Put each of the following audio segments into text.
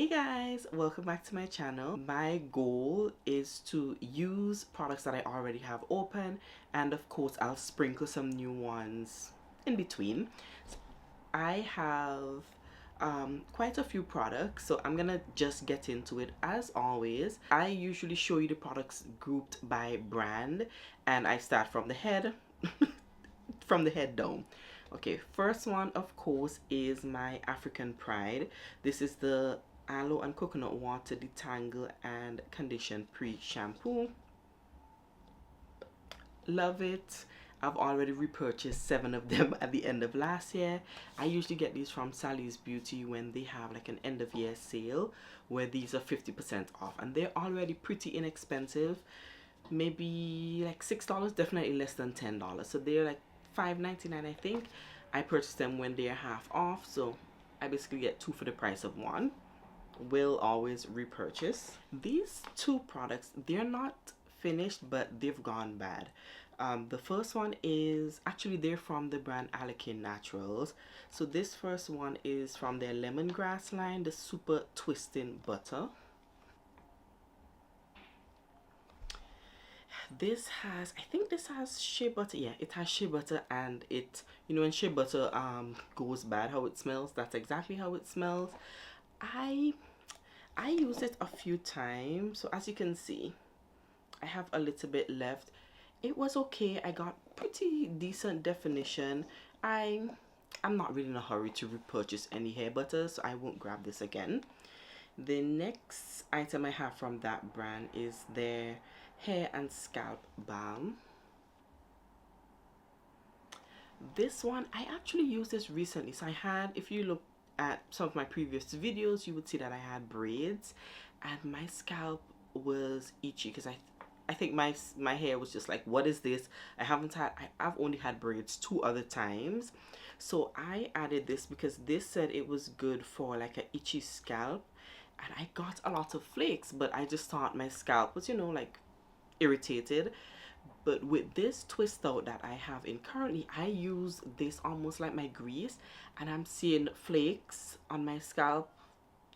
Guys, welcome back to my channel. My goal is to use products that I already have open, and of course I'll sprinkle some new ones in between. I have quite a few products, so I'm gonna just get into it. As always, I usually show you the products grouped by brand, and I start from the head from the head down. Okay, first one of course is my African Pride. This is the aloe and coconut water detangle and condition pre-shampoo. Love it. I've already repurchased 7 of them at the end of last year. I usually get these from Sally's Beauty when they have like an end of year sale where these are 50% off, and they're already pretty inexpensive, maybe like $6, definitely less than $10. So they're like $5.99 I think. I purchased them when they're half off, so I basically get 2 for the price of 1. Will always repurchase. These 2 products, they're not finished but they've gone bad. The first one is actually, they're from the brand Alekin Naturals. So this first one is from their lemongrass line, the super twisting butter. This has, I think this has shea butter. Yeah, it has shea butter, and it, you know, when shea butter goes bad, how it smells, that's exactly how it smells. I used it a few times, so as you can see I have a little bit left. It was okay. I got pretty decent definition. I'm not really in a hurry to repurchase any hair butter, so I won't grab this again. The next item I have from that brand is their hair and scalp balm. This one, I actually used this recently. So I had, if you look at some of my previous videos, you would see that I had braids and my scalp was itchy because I think my hair was just like, what is this? I've only had braids 2 other times. So I added this because this said it was good for like an itchy scalp, and I got a lot of flakes, but I just thought my scalp was, you know, like irritated. But with this twist out that I have in currently, I use this almost like my grease, and I'm seeing flakes on my scalp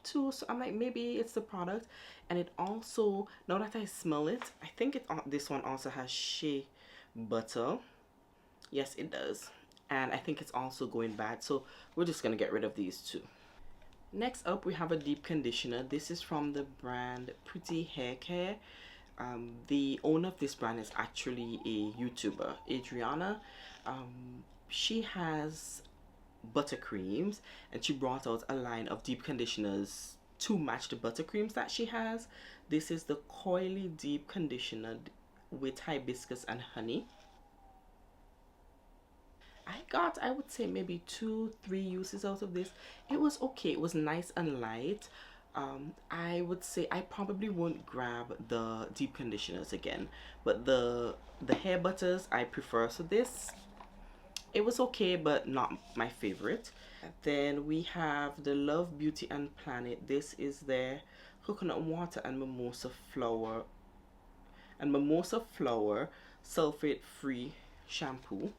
too. So I'm like, maybe it's the product. And it also, now that I smell it, I think this one also has shea butter. Yes, it does. And I think it's also going bad, so we're just gonna get rid of these 2. Next up, we have a deep conditioner. This is from the brand Pretty Hair Care. The owner of this brand is actually a YouTuber, Adriana. She has buttercreams, and she brought out a line of deep conditioners to match the buttercreams that she has. This is the Coily Deep Conditioner with hibiscus and honey. I got, I would say, maybe 2-3 uses out of this. It was okay. It was nice and light. I would say I probably won't grab the deep conditioners again, but the hair butters I prefer. So this, it was okay, but not my favorite. Then we have the Love Beauty and Planet. This is their coconut water and mimosa flower sulfate free shampoo.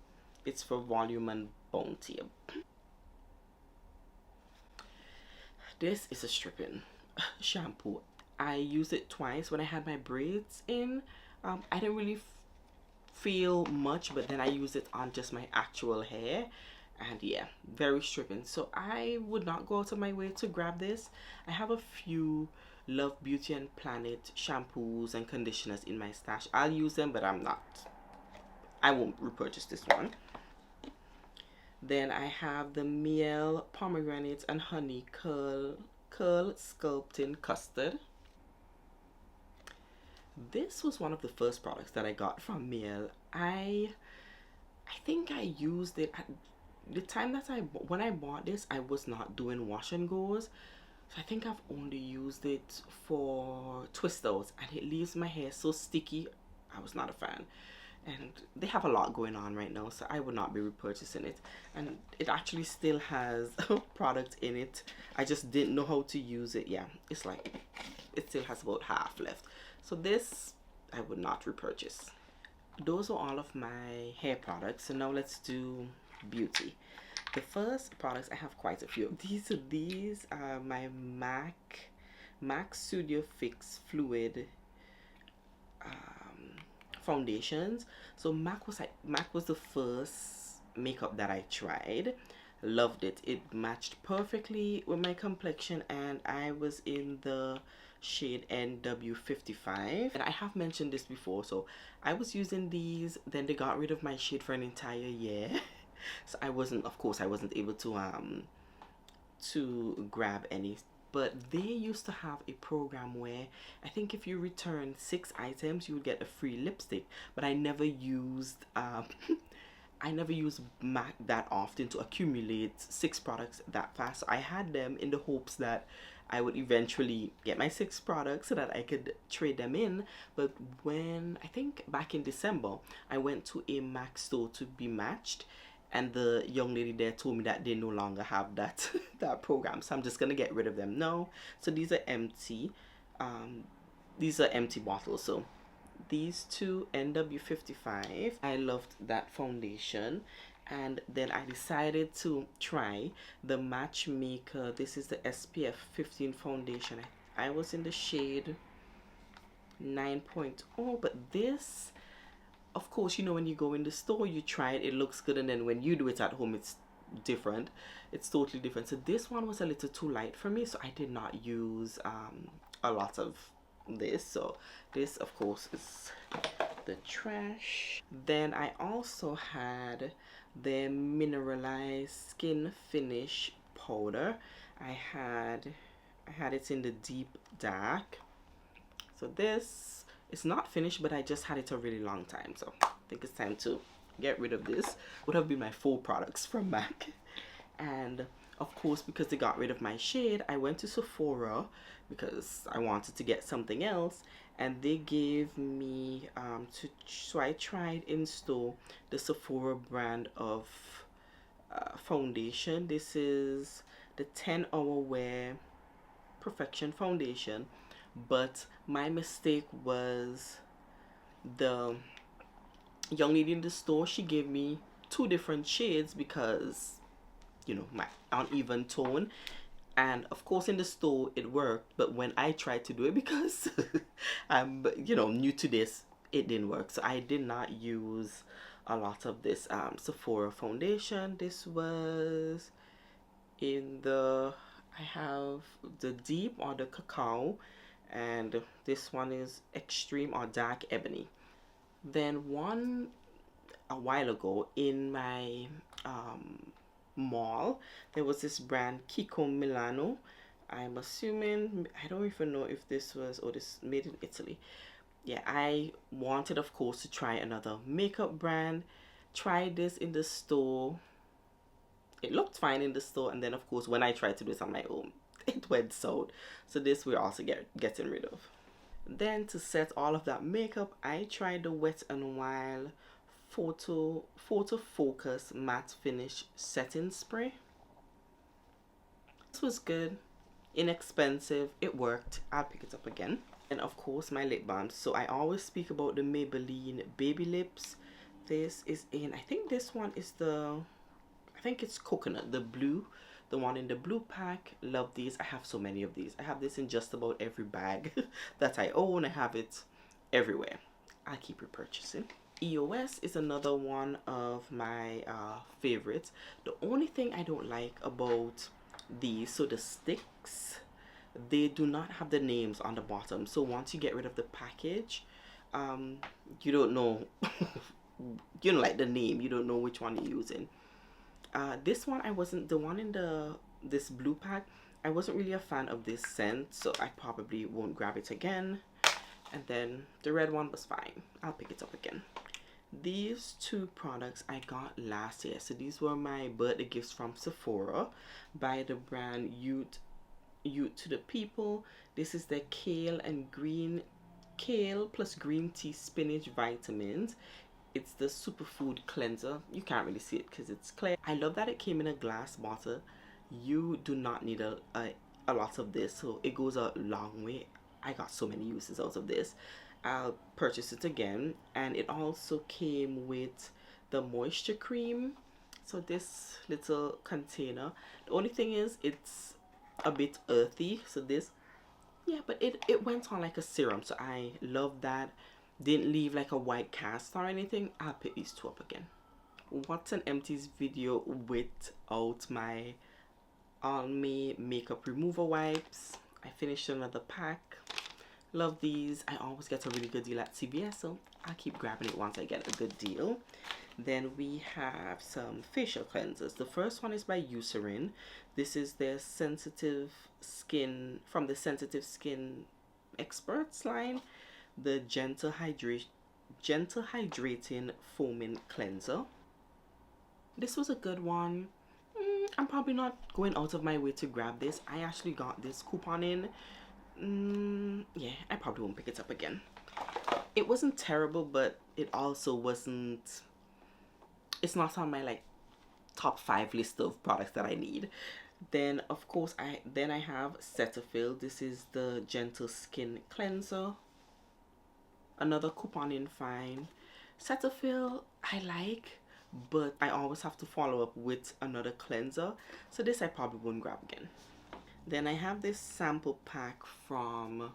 It's for volume and bounty. This is a stripping shampoo. I used it twice when I had my braids in. I didn't really feel much, but then I used it on just my actual hair, and yeah, very stripping. So I would not go out of my way to grab this. I have a few Love Beauty and Planet shampoos and conditioners in my stash. I'll use them, but I won't repurchase this one. Then I have the Miel Pomegranate and Honey Curl Sculpting Custard. This was one of the first products that I got from Miel. I think I used it at the time that when I bought this, I was not doing wash and goes. So I think I've only used it for twist outs, and it leaves my hair so sticky. I was not a fan. And they have a lot going on right now, so I would not be repurchasing it. And it actually still has product in it. I just didn't know how to use it. Yeah, it's like it still has about half left. So this I would not repurchase. Those are all of my hair products. So now let's do beauty. The first products, I have quite a few. These are my MAC MAC Studio Fix Fluid foundations. So MAC was the first makeup that I tried. Loved it. It matched perfectly with my complexion, and I was in the shade NW55. And I have mentioned this before, so I was using these, then they got rid of my shade for an entire year. So I wasn't, of course I wasn't able to grab any, but they used to have a program where I think if you return 6 items you would get a free lipstick, but I never used I never used MAC that often to accumulate 6 products that fast. So I had them in the hopes that I would eventually get my 6 products so that I could trade them in. But when, I think back in December, I went to a MAC store to be matched, and the young lady there told me that they no longer have that that program, so I'm just gonna get rid of them now. So these are empty. These are empty bottles. So these two NW55, I loved that foundation. And then I decided to try the Matchmaker. This is the SPF 15 foundation. I was in the shade 9.0, but this, of course, you know, when you go in the store, you try it, it looks good, and then when you do it at home, it's different. It's totally different. So this one was a little too light for me, so I did not use a lot of this. So this, of course, is the trash. Then I also had the mineralized skin finish powder. I had it in the deep dark. So this is not finished, but I just had it a really long time, so I think it's time to get rid of this. Would have been my 4 products from MAC. And of course, because they got rid of my shade, I went to Sephora because I wanted to get something else, and they gave me so I tried in store the Sephora brand of foundation. This is the 10-hour wear perfection foundation, but my mistake was the young lady in the store, she gave me 2 different shades because, you know, my uneven tone. And of course in the store it worked, but when I tried to do it, because I'm, you know, new to this, it didn't work. So I did not use a lot of this Sephora foundation. This was in the, I have the deep or the cacao, and this one is extreme or dark ebony. Then a while ago in my mall, there was this brand Kiko Milano. I'm assuming, I don't even know if this was, or this made in Italy. Yeah, I wanted, of course, to try another makeup brand. Tried this in the store. It looked fine in the store, and then of course when I tried to do this on my own, it went south. So this we're also getting rid of. Then to set all of that makeup, I tried the Wet n Wild Photo Focus Matte Finish Setting Spray. This was good, inexpensive, it worked. I'll pick it up again. And of course my lip balm. So I always speak about the Maybelline Baby Lips. This is in, I think this one is the, I think it's coconut, the blue, the one in the blue pack. Love these. I have so many of these. I have this in just about every bag that I own. I have it everywhere. I keep repurchasing. EOS is another one of my favorites. The only thing I don't like about these, so the sticks, they do not have the names on the bottom. So once you get rid of the package, you don't know you don't like the name, you don't know which one you're using. This one, I wasn't, the one in this blue pack, I wasn't really a fan of this scent, so I probably won't grab it again. And then the red one was fine. I'll pick it up again. These 2 products I got last year. So these were my birthday gifts from Sephora by the brand Youth to the People. This is the kale plus green tea spinach vitamins. It's the superfood cleanser. You can't really see it because it's clear. I love that it came in a glass bottle. You do not need a lot of this, so it goes a long way. I got so many uses out of this. I'll purchase it again. And it also came with the moisture cream. So this little container, the only thing is it's a bit earthy, so this Yeah, but it went on like a serum, so I love that. Didn't leave like a white cast or anything. I'll pick these two up again. What's an empties video without my Almay makeup remover wipes? I finished another pack. Love these. I always get a really good deal at CVS, so I'll keep grabbing it once I get a good deal. Then we have some facial cleansers. The first one is by Eucerin. This is their sensitive skin, from the sensitive skin experts line, the gentle hydrating foaming cleanser. This was a good one. I'm probably not going out of my way to grab this. I actually got this coupon in. Yeah, I probably won't pick it up again. It wasn't terrible, but it also wasn't, it's not on my like top 5 list of products that I need. Then of course I have Cetaphil. This is the gentle skin cleanser. Another coupon in fine. Cetaphil I like, but I always have to follow up with another cleanser, so this I probably won't grab again. Then I have this sample pack from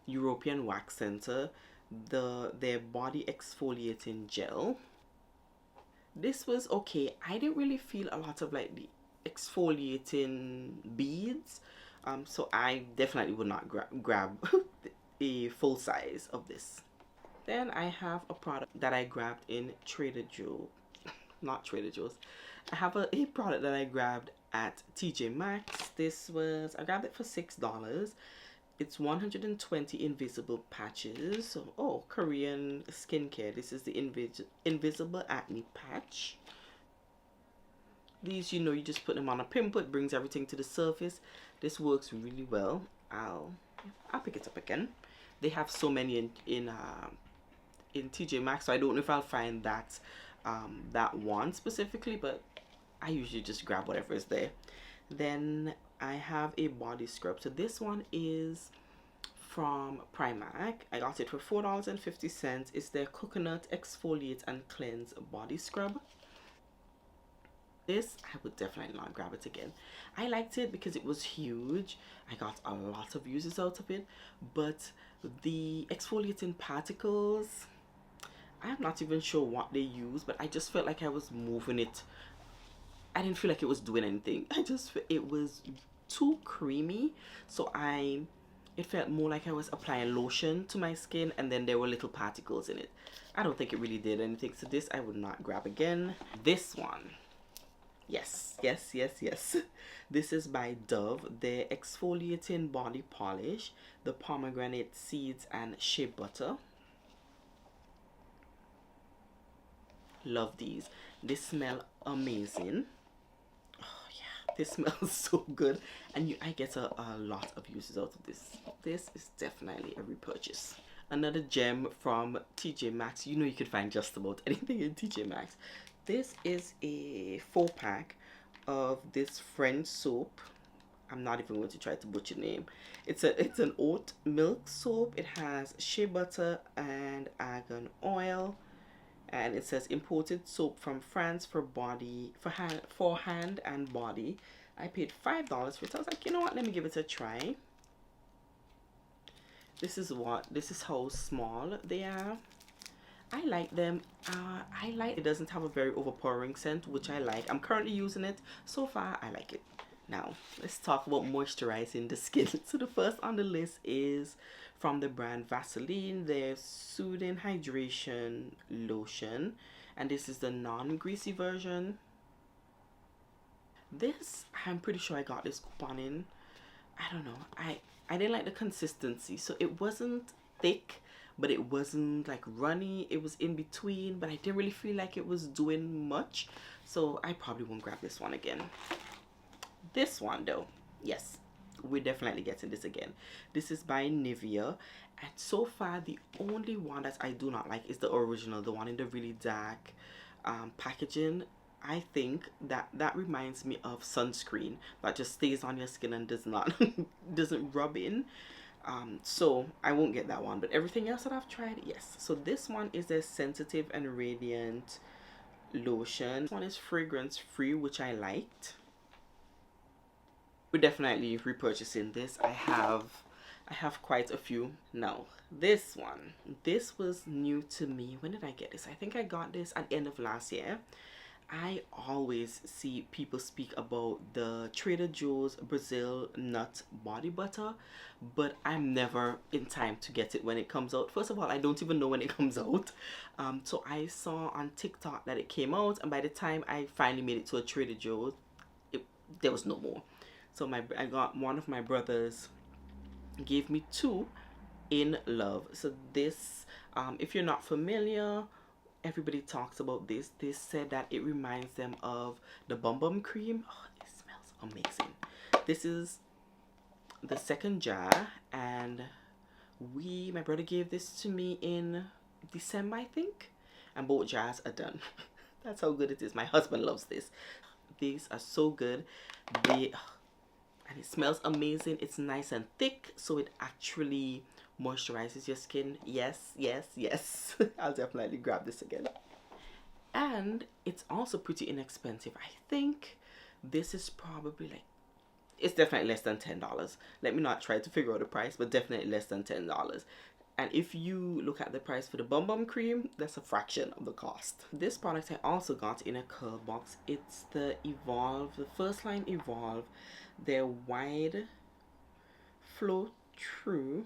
European Wax Center, their body exfoliating gel. This was okay. I didn't really feel a lot of like the exfoliating beads, so I definitely would not grab a full size of this. Then I have a product that I grabbed in Trader Joe's, not Trader Joe's. I have a product that I grabbed at TJ Maxx. This was, I grabbed it for $6. It's 120 invisible patches. So, oh, Korean skincare. This is the invisible acne patch. These, you know, you just put them on a pimple. It brings everything to the surface. This works really well. I'll pick it up again. They have so many in TJ Maxx, so I don't know if I'll find that that one specifically, but I usually just grab whatever is there. Then I have a body scrub. So this one is from Primark. I got it for $4.50. It's their coconut exfoliate and cleanse body scrub. This I would definitely not grab it again. I liked it because it was huge. I got a lot of uses out of it, but the exfoliating particles, I'm not even sure what they use, but I just felt like I was moving it. I didn't feel like it was doing anything. It was too creamy, so it felt more like I was applying lotion to my skin, and then there were little particles in it. I don't think it really did anything, so this I would not grab again. This one, yes. This is by Dove, their exfoliating body polish, the pomegranate seeds and shea butter. Love these. They smell amazing. Oh yeah, this smells so good, and I get a lot of uses out of this. This is definitely a repurchase. Another gem from TJ Maxx. You know you could find just about anything in TJ Maxx. This is a 4-pack of this French soap. I'm not even going to try to butcher the name. It's an oat milk soap. It has shea butter and argan oil. And it says imported soap from France for hand and body. I paid $5 for it. I was like, you know what, let me give it a try. This is how small they are. I like them. I like it doesn't have a very overpowering scent, which I like. I'm currently using it. So far, I like it. Now, let's talk about moisturizing the skin. So the first on the list is from the brand Vaseline, their Soothing Hydration Lotion. And this is the non-greasy version. This, I'm pretty sure I got this coupon in. I don't know. I didn't like the consistency. So it wasn't thick, but it wasn't like runny. It was in between, but I didn't really feel like it was doing much. So I probably won't grab this one again. This one though, yes, we're definitely getting this again. This is by Nivea, and so far the only one that I do not like is the original, the one in the really dark packaging. I think that reminds me of sunscreen that just stays on your skin and does not doesn't rub in. So I won't get that one, but everything else that I've tried, yes. So this one is a sensitive and radiant lotion. This one is fragrance free, which I liked. We're definitely repurchasing this. I have I have quite a few. Now, this one. This was new to me. When did I get this? I think I got this at the end of last year. I always see people speak about the Trader Joe's Brazil nut body butter, but I'm never in time to get it when it comes out. First of all, I don't even know when it comes out. So I saw on TikTok that it came out, and by the time I finally made it to a Trader Joe's, there was no more. So I got one of my brothers gave me two in love. So this, if you're not familiar, everybody talks about this. They said that it reminds them of the Bum Bum cream. Oh, it smells amazing. This is the second jar, and my brother gave this to me in December, I think, and both jars are done. That's how good it is. My husband loves this. These are so good. And it smells amazing. It's nice and thick, so it actually moisturizes your skin. Yes, yes, yes. I'll definitely grab this again. And it's also pretty inexpensive. I think this is probably like, it's definitely less than $10. Let me not try to figure out the price, but definitely less than $10. And if you look at the price for the Bum Bum cream, that's a fraction of the cost. This product I also got in a curl box. It's the Evolve, the first line Evolve. Their wide flow through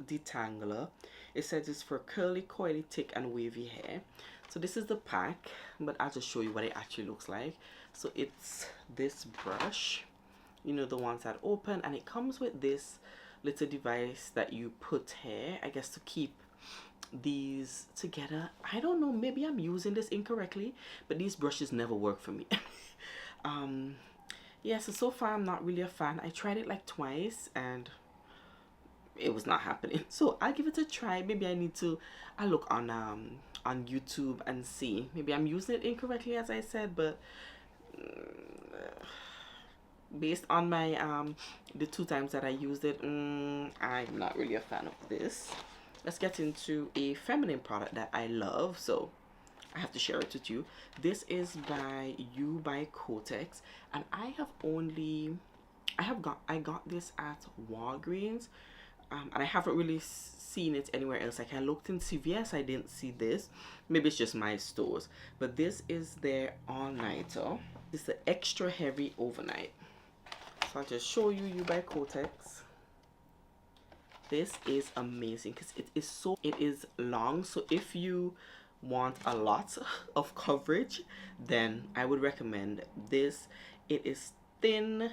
detangler. It says it's for curly, coily, thick, and wavy hair. So this is the pack, but I'll just show you what it actually looks like. So it's this brush, you know, the ones that open, and it comes with this little device that you put hair, I guess, to keep these together. I don't know, maybe I'm using this incorrectly, but these brushes never work for me. Yeah, so far I'm not really a fan. I tried it like twice and it was not happening, so I'll give it a try. Maybe I'll look on YouTube and see. Maybe I'm using it incorrectly, as I said, but based on my the two times that I used it, I'm not really a fan of this. Let's get into a feminine product that I love, so I have to share it with you. This is by Kotex, and I got this at Walgreens, and I haven't really seen it anywhere else. Like, I looked in CVS, I didn't see this. Maybe it's just my stores, but this is their all-nighter. It's the extra heavy overnight. So I'll just show you by Kotex. This is amazing because it is long, so if you want a lot of coverage, then I would recommend this. It is thin,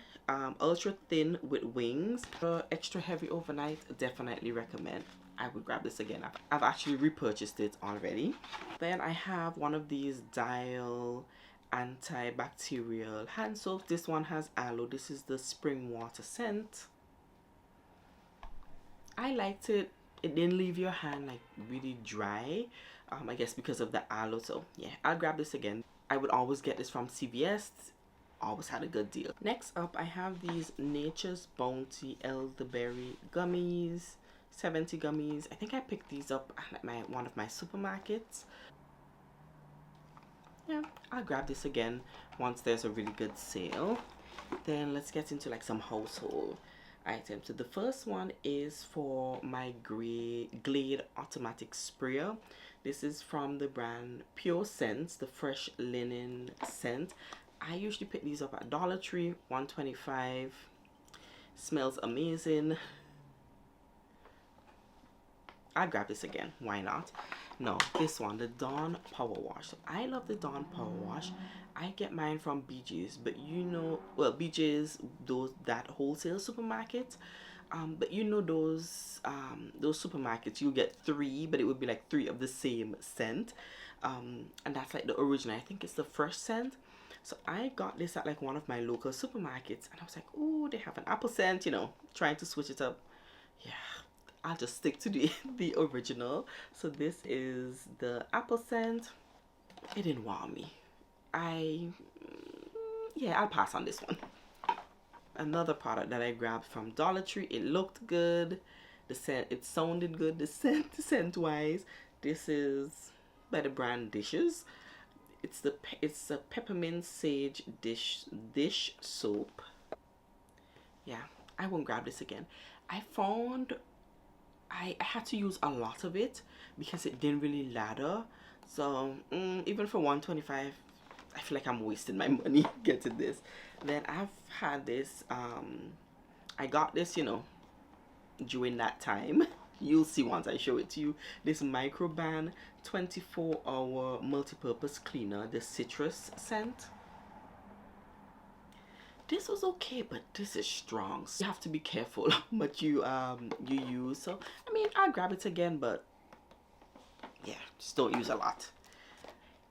ultra thin with wings. Extra heavy overnight, definitely recommend. I would grab this again. I've actually repurchased it already. Then I have one of these Dial antibacterial hand soap. This one has aloe. This is the spring water scent. I liked it. It didn't leave your hand like really dry, I guess because of the aloe. So yeah, I'll grab this again. I would always get this from CVS. Always had a good deal. Next up, I have these Nature's Bounty elderberry gummies, 70 gummies. I think I picked these up at one of my supermarkets. Yeah, I'll grab this again once there's a really good sale. Then let's get into like some household items. So the first one is for my Glade automatic sprayer. This is from the brand Pure Scents, the fresh linen scent. I usually pick these up at Dollar Tree, $1.25. Smells amazing. I'll grab this again, why not? No, this one, the Dawn Power Wash. So I love the Dawn Power Wash. I get mine from BJ's, but you know, well, BJ's, that wholesale supermarket. But you know those supermarkets, you get 3, but it would be like 3 of the same scent. And that's like the original. I think it's the fresh scent. So I got this at like one of my local supermarkets, and I was like, oh, they have an apple scent, you know, trying to switch it up. Yeah, I'll just stick to the original. So this is the apple scent. It didn't wow me. Yeah, I'll pass on this one. Another product that I grabbed from Dollar Tree. It looked good. The scent, it sounded good. The scent wise. This is by the brand Dishes. It's a peppermint sage dish soap. Yeah, I won't grab this again. I found I had to use a lot of it because it didn't really ladder. So even for 125, I feel like I'm wasting my money getting this. Then I've had this. I got this, you know, during that time. You'll see once I show it to you. This Microban 24-hour multi-purpose cleaner, the citrus scent. This was okay, but this is strong, so you have to be careful how much you use. So I mean, I'll grab it again, but yeah, just don't use a lot.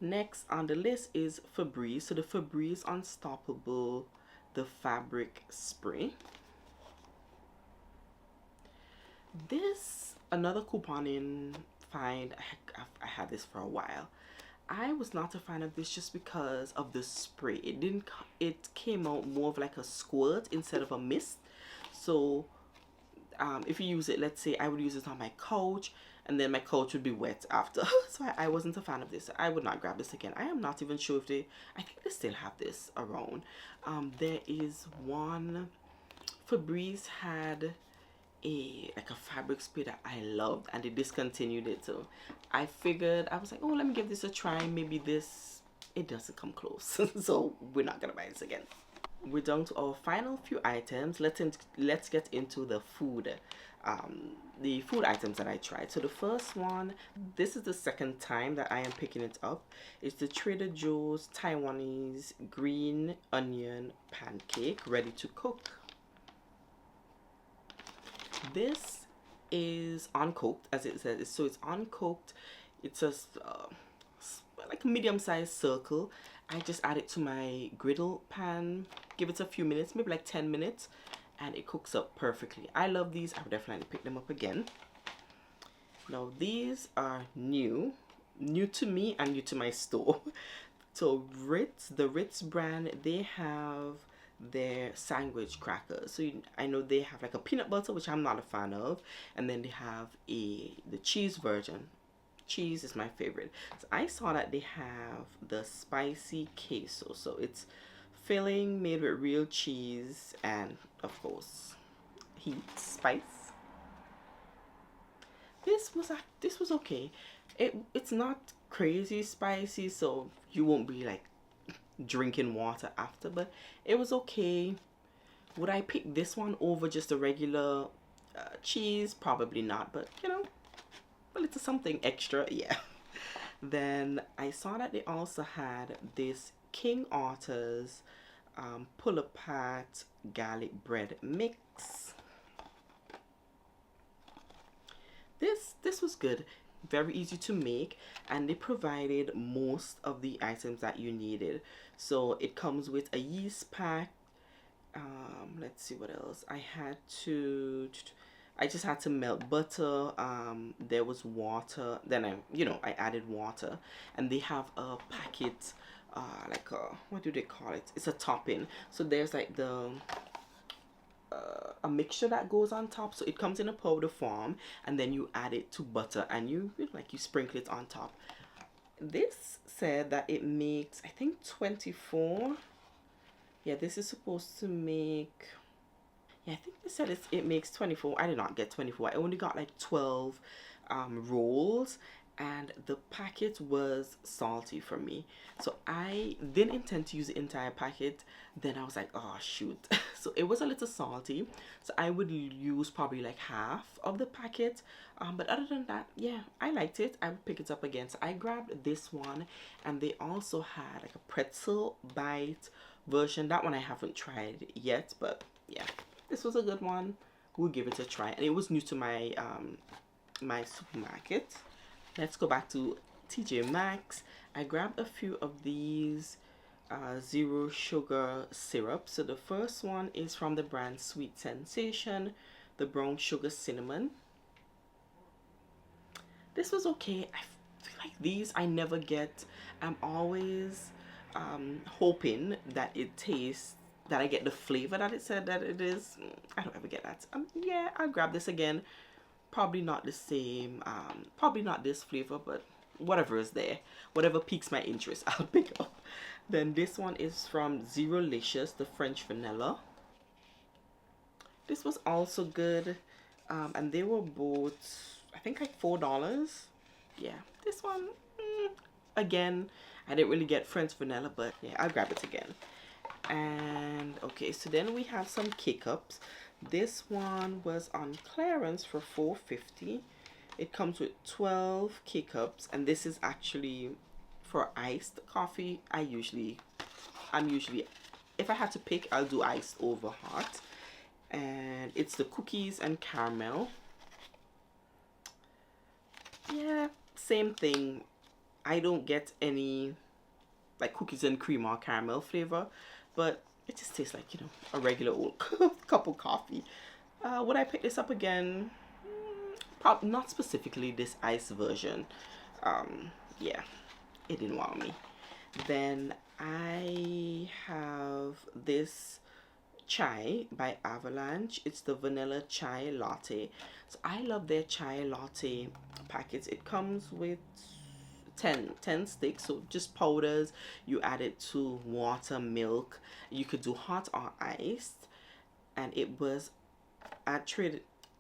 Next on the list is Febreze. So the Febreze Unstoppable, the fabric spray. This another couponing find. I had this for a while. I was not a fan of this just because of the spray. It didn't. It came out more of like a squirt instead of a mist. So if you use it, let's say I would use it on my couch, and then my couch would be wet after. So I wasn't a fan of this. I would not grab this again. I am not even sure if they. I think they still have this around. There is one. Febreze had like a fabric spray that I loved, and they discontinued it. So I figured, I was like, oh, let me give this a try. Maybe this, it doesn't come close. So we're not gonna buy this again. We're down to our final few items. Let's get into the food items that I tried. So the first one, this is the second time that I am picking it up. It's the Trader Joe's Taiwanese green onion pancake, ready to cook. This is uncooked, as it says. So it's uncooked. It's a like a medium-sized circle. I just add it to my griddle pan, give it a few minutes, maybe like 10 minutes, and it cooks up perfectly. I love these. I would definitely pick them up again. Now these are new to me and new to my store. So the Ritz brand, they have their sandwich crackers. So I know they have like a peanut butter, which I'm not a fan of, and then they have the cheese version. Cheese is my favorite. So I saw that they have the spicy queso. So it's filling made with real cheese and of course heat spice. This was okay. It's not crazy spicy, so you won't be like drinking water after, but it was okay. Would I pick this one over just a regular cheese? Probably not, but you know, a little something extra, yeah. Then I saw that they also had this King Arthur's pull-apart garlic bread mix. This was good, very easy to make, and they provided most of the items that you needed. So it comes with a yeast pack. Let's see what else. I just had to melt butter. There was water. Then I added water, and they have a packet, like what do they call it? It's a topping. So there's like a mixture that goes on top. So it comes in a powder form, and then you add it to butter, and you sprinkle it on top. This said that it makes, I think, 24. Yeah, this is supposed to make, yeah, I think they said it makes 24. I did not get 24. I only got like 12 rolls, and the packet was salty for me. So I didn't intend to use the entire packet. Then I was like, oh shoot. So it was a little salty. So I would use probably like half of the packet. But other than that, yeah, I liked it. I would pick it up again. So I grabbed this one, and they also had like a pretzel bite version. That one I haven't tried yet, but yeah, this was a good one. We'll give it a try. And it was new to my my supermarket. Let's go back to TJ Maxx. I grabbed a few of these zero sugar syrup. So the first one is from the brand Sweet Sensation, the brown sugar cinnamon. This was okay. I feel like these I never get. I'm always hoping that it tastes, that I get the flavor that it said that it is. I don't ever get that. Yeah, I'll grab this again. Probably not the same, probably not this flavor, but whatever is there, whatever piques my interest, I'll pick up. Then this one is from Zerolicious, the French vanilla. This was also good. And they were both, I think, like $4. Yeah, this one, again, I didn't really get French vanilla, but yeah, I'll grab it again. And okay, so then we have some K-Cups. This one was on clearance for $4.50. It comes with 12 K-Cups, and this is actually for iced coffee. I'm usually, if I had to pick, I'll do iced over hot. And it's the cookies and caramel. Yeah, same thing. I don't get any like cookies and cream or caramel flavor, but it just tastes like, you know, a regular old cup of coffee. Would I pick this up again? Probably not specifically this ice version. Yeah, it didn't wow me. Then I have this chai by Avalanche. It's the vanilla chai latte. So I love their chai latte packets. It comes with 10 sticks, so just powders. You add it to water, milk. You could do hot or iced. And it was at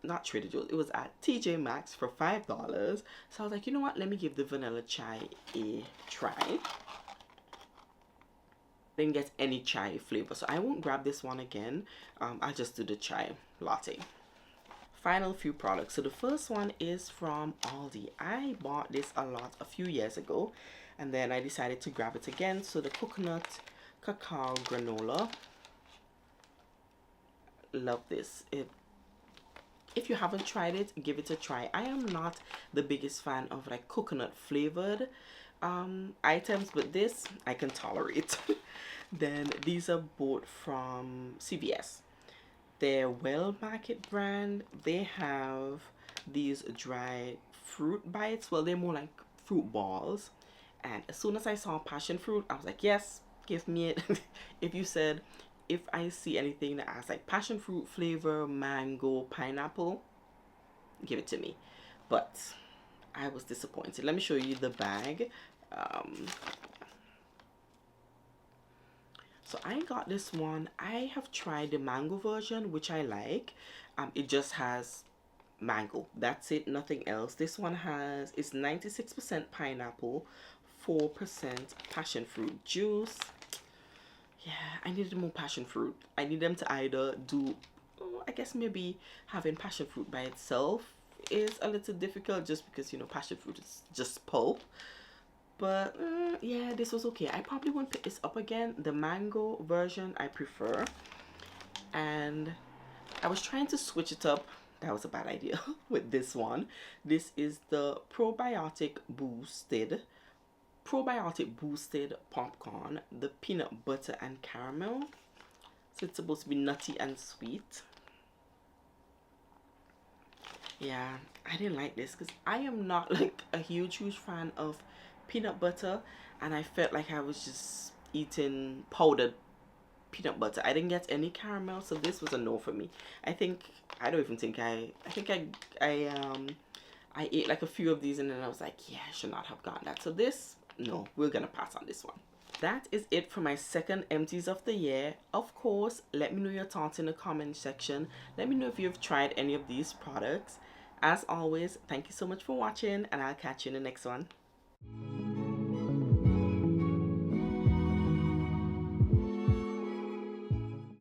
not Trader Joe's, it was at TJ Maxx for $5. So I was like, you know what, let me give the vanilla chai a try. Didn't get any chai flavor, so I won't grab this one again. I'll just do the chai latte. Final few products. So the first one is from Aldi. I bought this a lot a few years ago, and then I decided to grab it again. So the coconut cacao granola. Love this. If you haven't tried it, give it a try. I am not the biggest fan of like coconut flavored items, but this I can tolerate. Then these are both from CVS. They're Well Market brand. They have these dry fruit bites. Well, they're more like fruit balls. And as soon as I saw passion fruit, I was like, yes, give me it. If you said, if I see anything that has like passion fruit flavor, mango, pineapple, give it to me. But I was disappointed. Let me show you the bag. So I got this one. I have tried the mango version, which I like. It just has mango. That's it, nothing else. This one it's 96% pineapple, 4% passion fruit juice. Yeah, I needed more passion fruit. I need them to either do, I guess maybe having passion fruit by itself is a little difficult just because, you know, passion fruit is just pulp. But yeah, this was okay. I probably won't pick this up again. The mango version I prefer. And I was trying to switch it up. That was a bad idea with this one. This is the probiotic boosted popcorn, the peanut butter and caramel. So it's supposed to be nutty and sweet. Yeah, I didn't like this because I am not like a huge fan of peanut butter, and I felt like I was just eating powdered peanut butter. I didn't get any caramel, so this was a no for me. I think I ate like a few of these, and then I was like, yeah, I should not have gotten that. So this, no, we're gonna pass on this one. That is it for my second empties of the year. Of course, let me know your thoughts in the comment section. Let me know if you've tried any of these products. As always, thank you so much for watching, and I'll catch you in the next one.